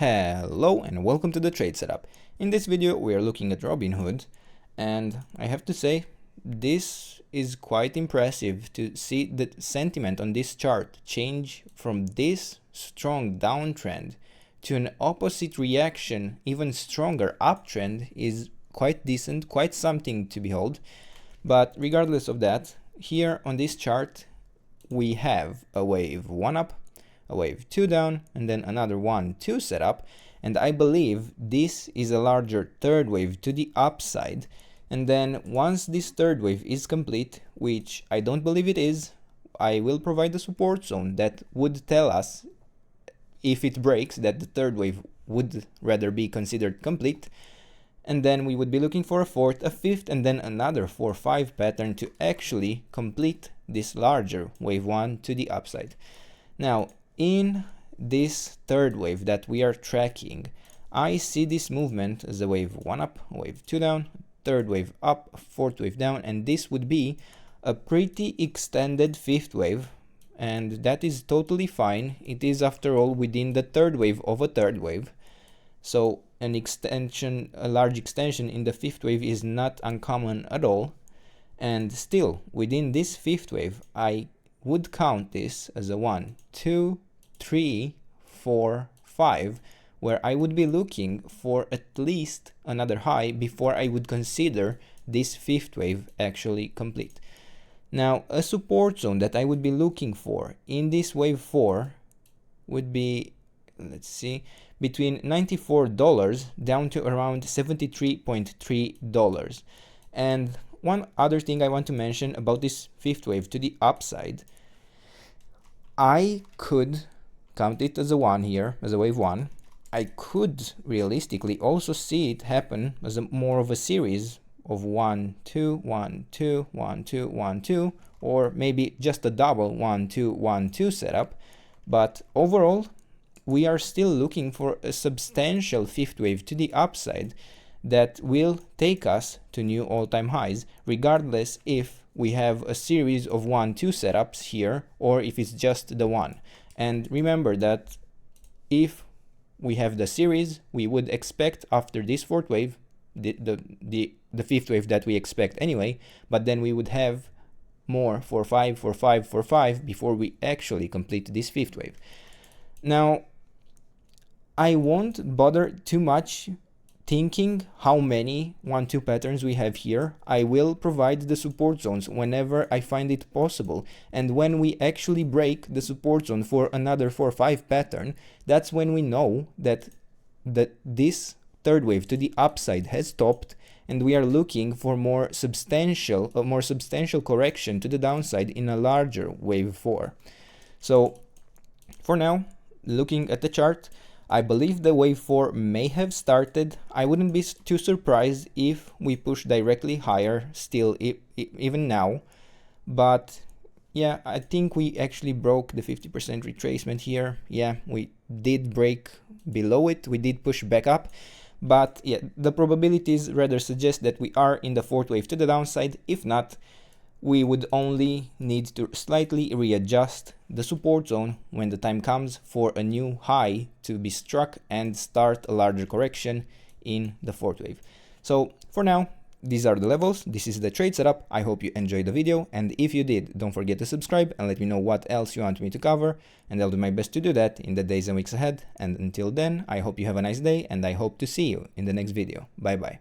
Hello and welcome to the trade setup. In this video we are looking at Robinhood, and I have to say this is quite impressive to see the sentiment on this chart change from this strong downtrend to an opposite reaction, even stronger uptrend is quite decent, quite something to behold. But regardless of that, here on this chart we have a wave 1 up, a wave 2 down, and then another 1-2 setup, and I believe this is a larger third wave to the upside. And then once this third wave is complete, which I don't believe it is, I will provide the support zone that would tell us if it breaks that the third wave would rather be considered complete, and then we would be looking for a fourth, a fifth, and then another 4-5 pattern to actually complete this larger wave 1 to the upside. Now in this third wave that we are tracking, I see this movement as a wave 1 up, a wave 2 down, third wave up, fourth wave down, and this would be a pretty extended fifth wave, and that is totally fine. It is after all within the third wave of a third wave, so an extension, a large extension in the fifth wave is not uncommon at all. And still within this fifth wave I would count this as a 1, 2, 3, 4, 5, where I would be looking for at least another high before I would consider this fifth wave actually complete. Now a support zone that I would be looking for in this wave 4 would be, let's see, between $94 down to around $73.3. And one other thing I want to mention about this fifth wave to the upside, I could count it as a 1 here, as a wave 1. I could realistically also see it happen as more of a series of 1, 2, 1, 2, 1, 2, 1, 2, or maybe just a double 1, 2, 1, 2 setup. But overall, we are still looking for a substantial fifth wave to the upside that will take us to new all-time highs, regardless if we have a series of 1-2 setups here or if it's just the one. And remember that if we have the series, we would expect after this fourth wave the fifth wave that we expect anyway, but then we would have more 4-5, 4-5, 4-5 before we actually complete this fifth wave. Now I won't bother too much thinking how many 1-2 patterns we have here. I will provide the support zones whenever I find it possible, and when we actually break the support zone for another 4-5 pattern, that's when we know that this third wave to the upside has stopped and we are looking for a more substantial correction to the downside in a larger wave 4. So for now, looking at the chart, I believe the wave 4 may have started. I wouldn't be too surprised if we push directly higher still even now, but yeah, I think we actually broke the 50% retracement here. Yeah, we did break below it, we did push back up, but yeah, the probabilities rather suggest that we are in the fourth wave to the downside. If not, we would only need to slightly readjust the support zone when the time comes for a new high to be struck and start a larger correction in the fourth wave. So for now, these are the levels. This is the trade setup. I hope you enjoyed the video, and if you did, don't forget to subscribe and let me know what else you want me to cover, and I'll do my best to do that in the days and weeks ahead. And until then, I hope you have a nice day, and I hope to see you in the next video. Bye bye.